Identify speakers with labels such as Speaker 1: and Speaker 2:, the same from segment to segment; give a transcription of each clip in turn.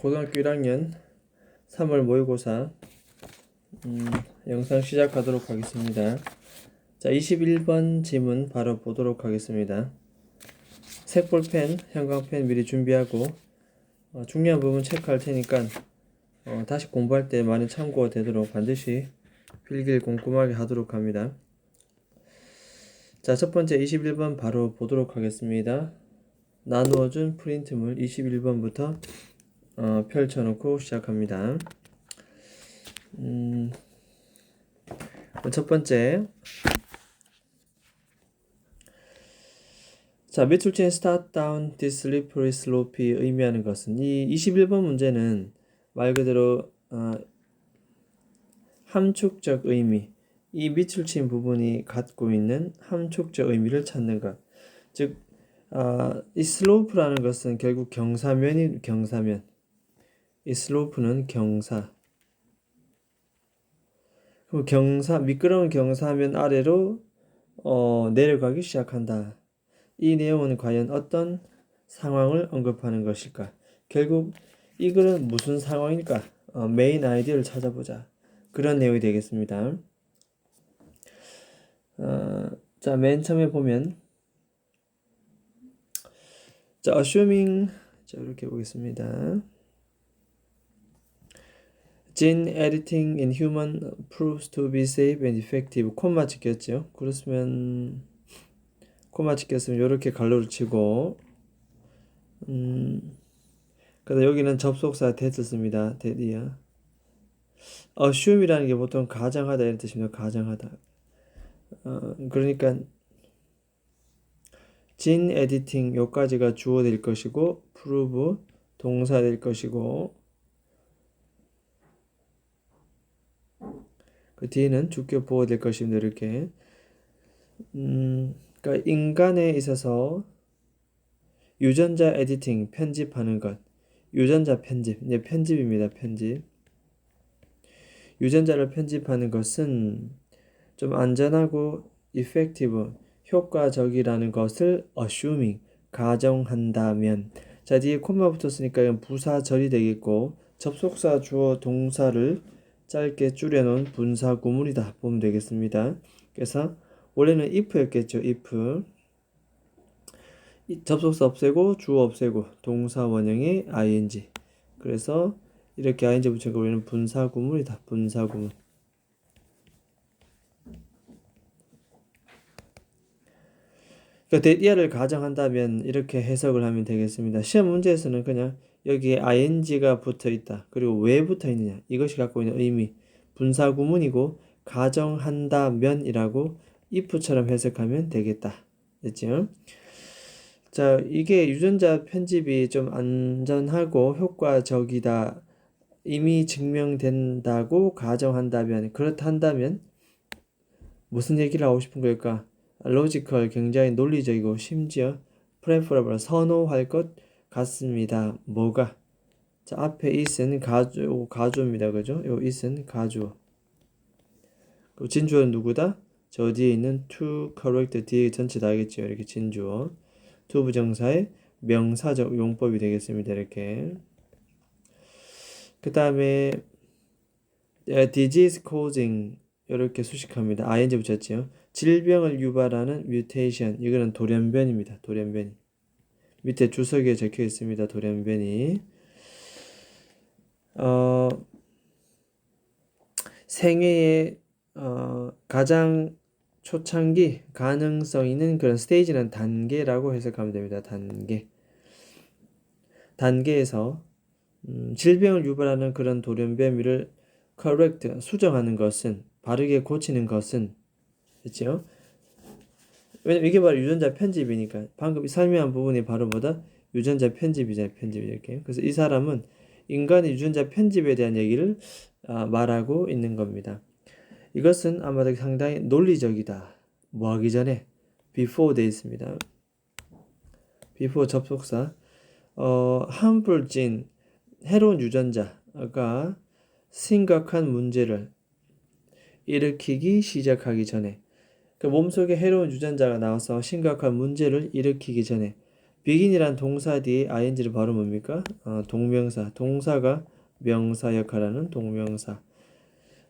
Speaker 1: 고등학교 1학년 3월 모의고사 영상 시작하도록 하겠습니다. 자, 21번 지문 바로 보도록 하겠습니다. 색볼펜, 형광펜 미리 준비하고 중요한 부분 체크할 테니까 다시 공부할 때 많은 참고가 되도록 반드시 필기를 꼼꼼하게 하도록 합니다. 자, 첫 번째 21번 바로 보도록 하겠습니다. 나누어준 프린트물 21번부터 펼쳐놓고 시작합니다. 첫 번째, 자, 밑줄치인 start down this slippery slope이 의미하는 것은 이 21번 문제는 말 그대로 함축적 의미, 이 밑줄치인 부분이 갖고 있는 함축적 의미를 찾는 것. 즉, 이 slope라는 것은 결국 경사면이 경사면. 이 slope는 경사. 그럼 미끄러운 경사면 아래로 내려가기 시작한다. 이 내용은 과연 어떤 상황을 언급하는 것일까? 결국 이 글은 무슨 상황일까? 메인 아이디어를 찾아보자. 그런 내용이 되겠습니다. 자, 맨 처음에 보면 자, assuming 자, 이렇게 보겠습니다. Gene editing in human proves to be safe and effective. 콤마 찍혔죠? 그렇으면 콤마 찍혔으면 이렇게 갈로를 치고 그다음 여기는 접속사 that 씁니다. that이야. assume이라는 게 보통 가정하다 이런 뜻입니다. 가정하다. 그러니까 gene editing 요까지가 주어 될 것이고 prove 동사 될 것이고 그 뒤에는 주격 보호 될 것입니다. 이렇게 그러니까 인간에 있어서 유전자 에디팅 편집하는 것, 유전자 편집, 이제 편집입니다. 편집. 유전자를 편집하는 것은 좀 안전하고 effective, 효과적이라는 것을 assuming, 가정한다면. 자, 뒤에 콤마 붙었으니까 이건 부사절이 되겠고 접속사 주어 동사를 짧게 줄여놓은 분사 구문이다 보면 되겠습니다. 그래서 원래는 if였겠죠. if. 접속사 없애고 주어 없애고 동사 원형의 ing. 그래서 이렇게 ing 붙이니까 우리는 분사 구문이다. 분사 구문. 그러니까 대디아를 가정한다면 이렇게 해석을 하면 되겠습니다. 시험 문제에서는 그냥 여기에 ing가 붙어 있다. 그리고 왜 붙어 있느냐. 이것이 갖고 있는 의미. 분사 구문이고 가정한다면이라고 if처럼 해석하면 되겠다. 됐죠? 자, 이게 유전자 편집이 좀 안전하고 효과적이다. 이미 증명된다고 가정한다면, 그렇다면 무슨 얘기를 하고 싶은 걸까? 로지컬, 굉장히 논리적이고 심지어 preferable, 선호할 것 같습니다. 뭐가? 자, 앞에 is는 가주어입니다. 그죠? 요 is는 가주어. 그리고 진주어는 누구다? 저 뒤에 있는 to correct 뒤에 전체 다 알겠죠? 이렇게 진주어. to 부정사의 명사적 용법이 되겠습니다. 이렇게. 그 다음에 disease causing 이렇게 수식합니다. ing 붙였죠. 질병을 유발하는 mutation. 이거는 돌연변입니다. 돌연변이. 밑에 주석에 적혀 있습니다. 돌연변이. 생애의 가장 초창기 가능성 있는 그런 스테이지는 단계라고 해석하면 됩니다. 단계에서 질병을 유발하는 그런 돌연변이를 correct, 수정하는 것은, 바르게 고치는 것은, 그렇죠? 왜냐면 이게 바로 유전자 편집이니까. 방금 설명한 부분이 바로 뭐다? 유전자 편집이잖아요. 편집 이렇게. 그래서 이 사람은 인간의 유전자 편집에 대한 얘기를 말하고 있는 겁니다. 이것은 아마도 상당히 논리적이다. 뭐 하기 전에 before 돼 있습니다. before 접속사. harmful gene, 해로운 유전자가 심각한 문제를 일으키기 시작하기 전에, 그 몸속에 해로운 유전자가 나와서 심각한 문제를 일으키기 전에 begin이란 동사 뒤에 ing를 바로 뭡니까? 동명사. 동사가 명사 역할하는 동명사.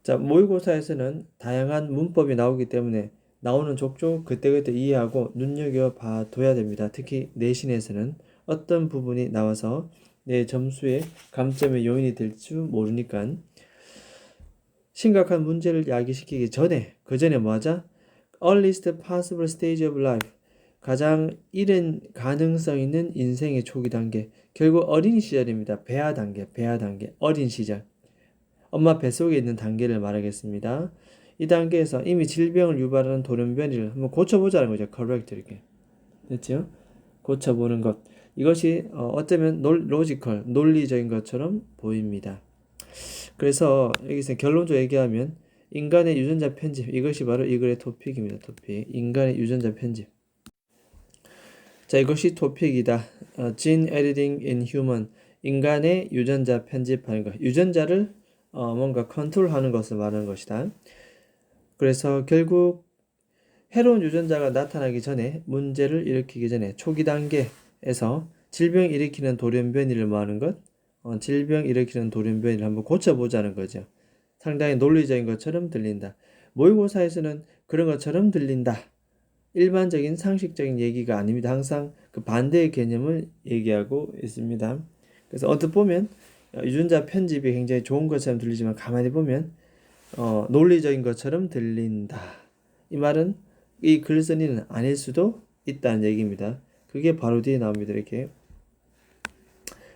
Speaker 1: 자, 모의고사에서는 다양한 문법이 나오기 때문에 나오는 족족 그때그때 이해하고 눈여겨봐 둬야 됩니다. 특히 내신에서는 어떤 부분이 나와서 내 점수의 감점의 요인이 될 줄 모르니까 심각한 문제를 야기시키기 전에 그 전에 뭐하자? Earliest possible stage of life, 가장 이른 가능성 있는 인생의 초기 단계, 결국 어린 시절입니다. 배아 단계, 어린 시절. 엄마 뱃속에 있는 단계를 말하겠습니다. 이 단계에서 이미 질병을 유발하는 돌연변이를 한번 고쳐보자는 거죠. correct 이렇게. 됐죠? 고쳐보는 것. 이것이 어쩌면 로지컬, 논리적인 것처럼 보입니다. 그래서 여기서 결론적으로 얘기하면 인간의 유전자 편집, 이것이 바로 이 글의 토픽입니다. 토픽. 인간의 유전자 편집. 자, 이것이 토픽이다. Gene editing in human. 인간의 유전자 편집하는 것. 유전자를 뭔가 컨트롤하는 것을 말하는 것이다. 그래서 결국 해로운 유전자가 나타나기 전에, 문제를 일으키기 전에 초기 단계에서 질병 일으키는 돌연변이를 말하는 것, 질병 일으키는 돌연변이를 한번 고쳐보자는 거죠. 상당히 논리적인 것처럼 들린다. 모의고사에서는 그런 것처럼 들린다. 일반적인 상식적인 얘기가 아닙니다. 항상 그 반대의 개념을 얘기하고 있습니다. 그래서 언뜻 보면 유전자 편집이 굉장히 좋은 것처럼 들리지만 가만히 보면 논리적인 것처럼 들린다. 이 말은 이 글쓴이는 아닐 수도 있다는 얘기입니다. 그게 바로 뒤에 나옵니다. 이렇게.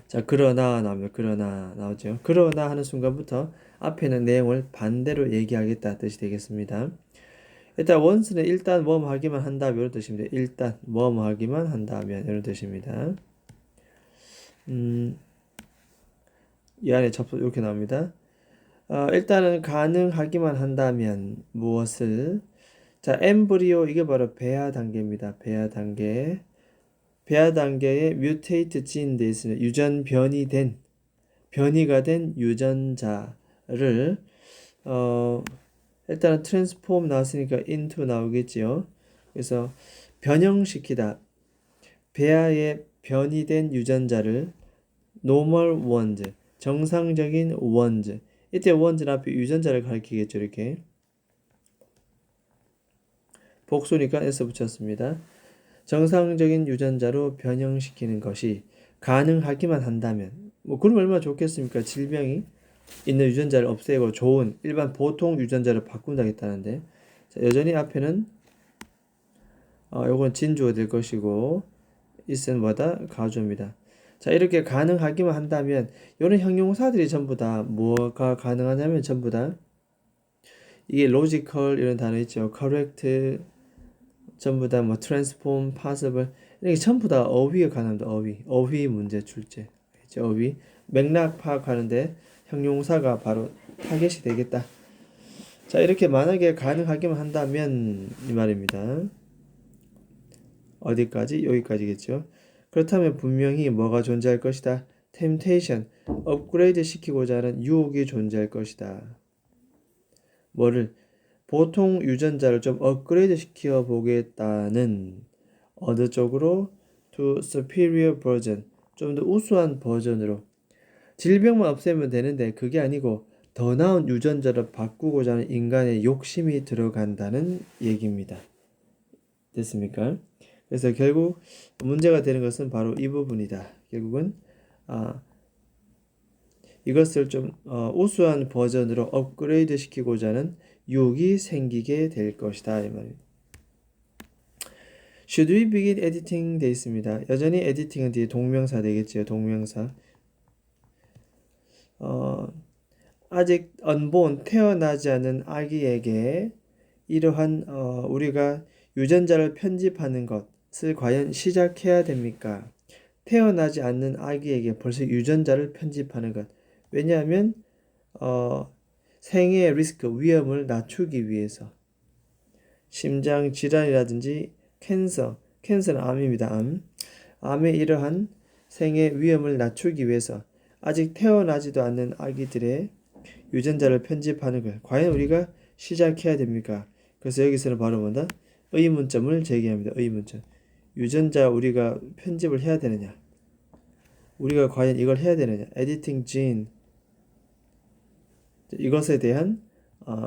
Speaker 1: 자, 그러나 나옵니다. 그러나 나오죠. 그러나 하는 순간부터 앞에는 내용을 반대로 얘기하겠다 뜻이 되겠습니다. 일단 once는 일단 뭐뭐 하기만 한다면 이런 뜻입니다. 일단 뭐뭐 하기만 한다면 이런 뜻입니다. 이 안에 접속 이렇게 나옵니다. 일단은 가능하기만 한다면 무엇을? 자, 엠브리오 이게 바로 배아 단계입니다. 배아 단계. 배아 단계에 mutate gene 돼 있습니다. 유전 변이가 된 유전자를 일단은 transform 나왔으니까 into 나오겠지요. 그래서 변형시키다. 배아에 변이된 유전자를 normal ones, 정상적인 ones. 이때 ones는 앞에 유전자를 가리키겠죠. 이렇게. 복수니까 s 붙였습니다. 정상적인 유전자로 변형시키는 것이 가능하기만 한다면, 뭐 그러면 얼마나 좋겠습니까? 질병이 있는 유전자를 없애고 좋은 일반 보통 유전자를 바꾼다겠다는데, 자, 여전히 앞에는 요건 진주가 될 것이고 is는 뭐다? 가주어입니다. 자, 이렇게 가능하기만 한다면 이런 형용사들이 전부 다 뭐가 가능하냐면 전부 다 이게 logical 이런 단어 있죠. correct 전부 다 뭐 transform, possible 이렇게 전부 다 어휘에 관한다. 어휘 문제 출제. 어휘 맥락 파악하는데 형용사가 바로 타겟이 되겠다. 자, 이렇게 만약에 가능하기만 한다면 이 말입니다. 어디까지? 여기까지겠죠. 그렇다면 분명히 뭐가 존재할 것이다. temptation, 업그레이드 시키고자 하는 유혹이 존재할 것이다. 뭐를? 보통 유전자를 좀 업그레이드 시켜 보겠다는 어느 쪽으로? to superior version, 좀 더 우수한 버전으로. 질병만 없애면 되는데 그게 아니고 더 나은 유전자를 바꾸고자 하는 인간의 욕심이 들어간다는 얘기입니다. 됐습니까? 그래서 결국 문제가 되는 것은 바로 이 부분이다. 결국은 이것을 좀 우수한 버전으로 업그레이드 시키고자 하는 유혹이 생기게 될 것이다. 이 말입니다. Should we begin editing 돼 있습니다. 여전히 editing은 뒤에 동명사 되겠지요. 동명사. 아직 unborn 태어나지 않은 아기에게 이러한 우리가 유전자를 편집하는 것을 과연 시작해야 됩니까? 태어나지 않는 아기에게 벌써 유전자를 편집하는 것. 왜냐하면 생의 리스크, 위험을 낮추기 위해서. 심장 질환이라든지 캔서는 암입니다. 암의 이러한 생의 위험을 낮추기 위해서 아직 태어나지도 않는 아기들의 유전자를 편집하는 것. 과연 우리가 시작해야 됩니까? 그래서 여기서는 바로 뭐다? 의문점을 제기합니다. 의문점. 유전자 우리가 편집을 해야 되느냐? 우리가 과연 이걸 해야 되느냐? 에디팅 진 이것에 대한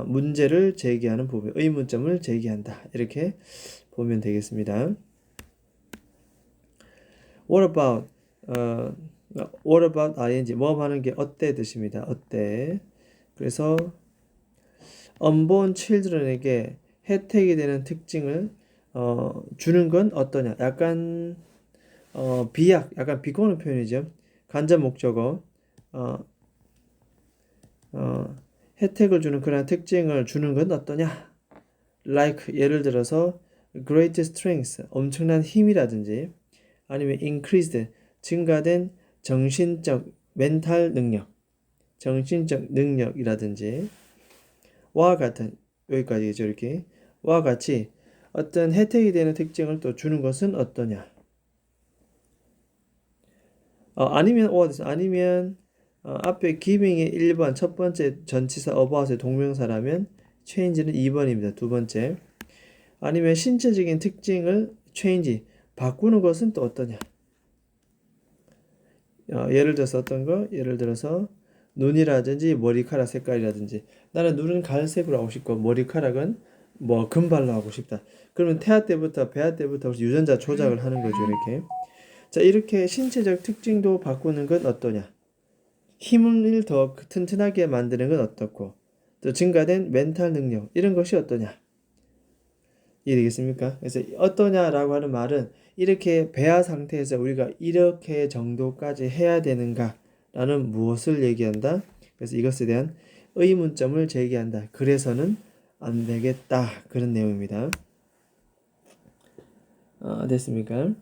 Speaker 1: 문제를 제기하는 부분, 의문점을 제기한다. 이렇게 보면 되겠습니다. What about what about ing 뭐 하는 게 어때 뜻입니다. 어때? 그래서 unborn children에게 혜택이 되는 특징을 주는 건 어떠냐? 약간 비약, 약간 비꼬는 표현이죠. 간접 목적어 혜택을 주는 그런 특징을 주는 건 어떠냐? Like 예를 들어서 great strength, 엄청난 힘이라든지 아니면 increased, 증가된 정신적 멘탈 능력, 정신적 능력이라든지 와 같은 여기까지죠. 이렇게 와 같이 어떤 혜택이 되는 특징을 또 주는 것은 어떠냐? 아니면 아니면 앞에 giving이 1번 첫 번째 전치사 about의 동명사라면 change는 2번입니다. 두 번째. 아니면 신체적인 특징을 change 바꾸는 것은 또 어떠냐? 예를 들어서 어떤 거? 예를 들어서 눈이라든지 머리카락 색깔이라든지 나는 눈은 갈색으로 하고 싶고 머리카락은 뭐 금발로 하고 싶다. 그러면 태아 때부터 배아 때부터 유전자 조작을 하는 거죠. 이렇게. 자, 이렇게 신체적 특징도 바꾸는 건 어떠냐? 힘을 더 튼튼하게 만드는 건 어떻고 또 증가된 멘탈 능력 이런 것이 어떠냐? 이해되겠습니까? 그래서 어떠냐라고 하는 말은 이렇게 배아 상태에서 우리가 이렇게 정도까지 해야 되는가라는 무엇을 얘기한다. 그래서 이것에 대한 의문점을 제기한다. 그래서는 안 되겠다. 그런 내용입니다. 됐습니까?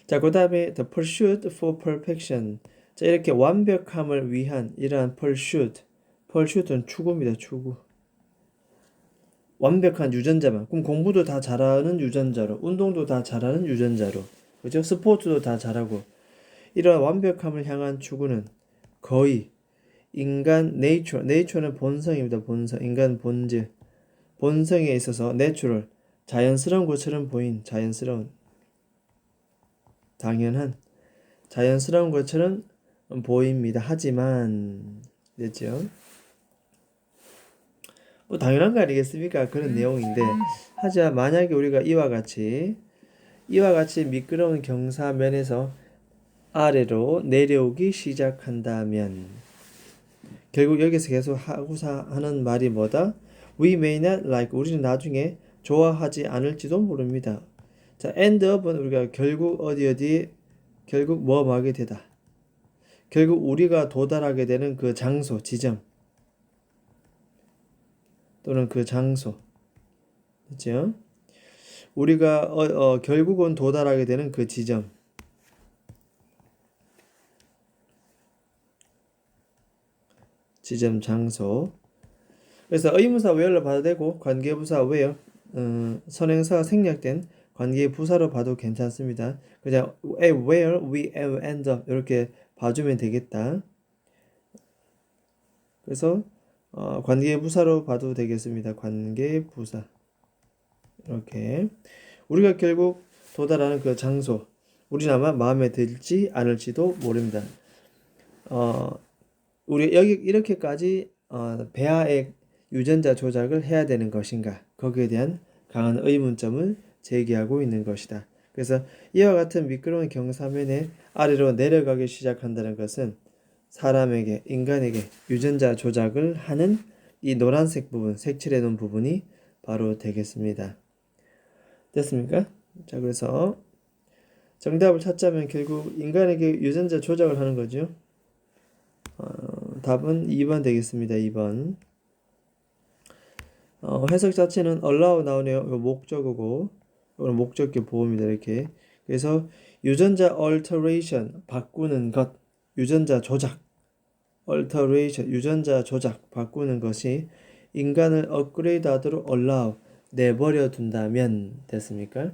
Speaker 1: 자, 그 다음에 the pursuit for perfection. 자, 이렇게 완벽함을 위한 이러한 pursuit는 추구입니다. 추구. 완벽한 유전자만. 그럼 공부도 다 잘하는 유전자로, 운동도 다 잘하는 유전자로, 그죠? 스포츠도 다 잘하고. 이러한 완벽함을 향한 추구는 거의 인간 nature는 본성입니다. 본성, 인간 본질, 본성에 있어서 natural, 자연스러운 것처럼 보인 자연스러운, 당연한 자연스러운 것처럼 보입니다. 하지만 됐죠? 뭐 당연한 거 아니겠습니까? 그런 내용인데 하지만 만약에 우리가 이와 같이 미끄러운 경사면에서 아래로 내려오기 시작한다면 결국 여기서 계속 하는 말이 뭐다? We may not like 우리는 나중에 좋아하지 않을지도 모릅니다. 자, end up은 우리가 결국 결국 뭐 하게 되다. 결국 우리가 도달하게 되는 그 장소, 지점 또는 그 장소, 그렇죠? 우리가 결국은 도달하게 되는 그 지점, 장소. 그래서 의문사 where로 봐도 되고 관계부사 where, 선행사가 생략된 관계부사로 봐도 괜찮습니다. 그냥 where we end up 이렇게 봐주면 되겠다. 그래서 관계부사로 봐도 되겠습니다. 관계부사 이렇게 우리가 결국 도달하는 그 장소 우리는 아마 마음에 들지 않을지도 모릅니다. 우리 여기 이렇게까지 배아의 유전자 조작을 해야 되는 것인가? 거기에 대한 강한 의문점을 제기하고 있는 것이다. 그래서 이와 같은 미끄러운 경사면에 아래로 내려가기 시작한다는 것은 사람에게, 인간에게 유전자 조작을 하는 이 노란색 부분, 색칠해 놓은 부분이 바로 되겠습니다. 됐습니까? 자, 그래서 정답을 찾자면 결국 인간에게 유전자 조작을 하는 거죠. 답은 2번 되겠습니다. 2번. 해석 자체는 allow 나오네요. 이거 목적어고, 이거는 목적격 보호입니다. 이렇게. 그래서 유전자 alteration 바꾸는 것, 유전자 조작, alteration 유전자 조작 바꾸는 것이 인간을 업그레이드하도록 allow 내버려 둔다면 됐습니까?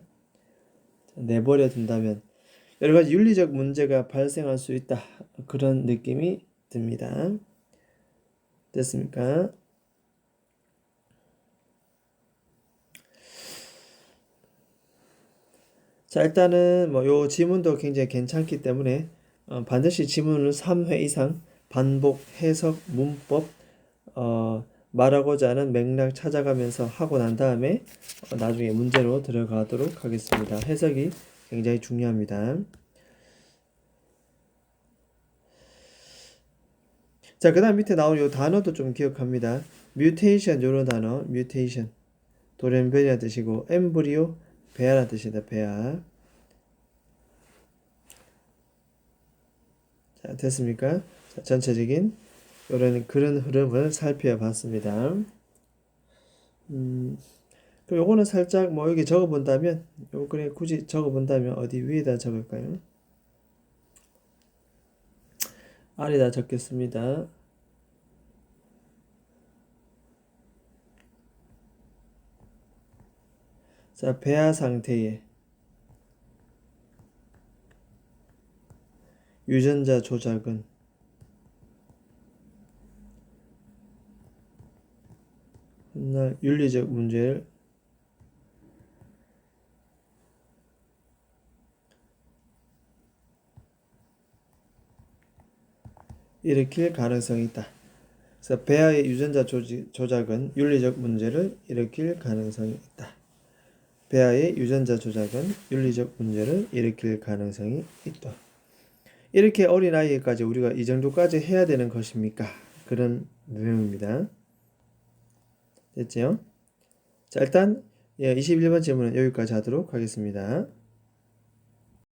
Speaker 1: 내버려 둔다면 여러 가지 윤리적 문제가 발생할 수 있다. 그런 느낌이 듭니다. 됐습니까? 자, 일단은 뭐 요 지문도 굉장히 괜찮기 때문에 반드시 지문을 3회 이상 반복, 해석, 문법, 말하고자 하는 맥락 찾아가면서 하고 난 다음에 나중에 문제로 들어가도록 하겠습니다. 해석이 굉장히 중요합니다. 자, 그 다음 밑에 나온 요 단어도 좀 기억합니다. 뮤테이션 요런 단어, 뮤테이션. 돌연변이라는 뜻이고, 엠브리오, 배아라는 뜻이다, 배아. 자, 됐습니까? 자, 전체적인 그런 흐름을 살펴봤습니다. 그럼 요거는 살짝 뭐 여기 적어본다면, 요거에 굳이 적어본다면 어디 위에다 적을까요? 아래다 적겠습니다. 자, 배아 상태에 유전자 조작은 훗날 윤리적 문제를 일으킬 가능성이 있다. 그래서 배아의 유전자 조작은 윤리적 문제를 일으킬 가능성이 있다. 배아의 유전자 조작은 윤리적 문제를 일으킬 가능성이 있다. 이렇게 어린아이에까지 우리가 이 정도까지 해야 되는 것입니까? 그런 내용입니다. 됐죠? 자, 일단 21번 질문은 여기까지 하도록 하겠습니다.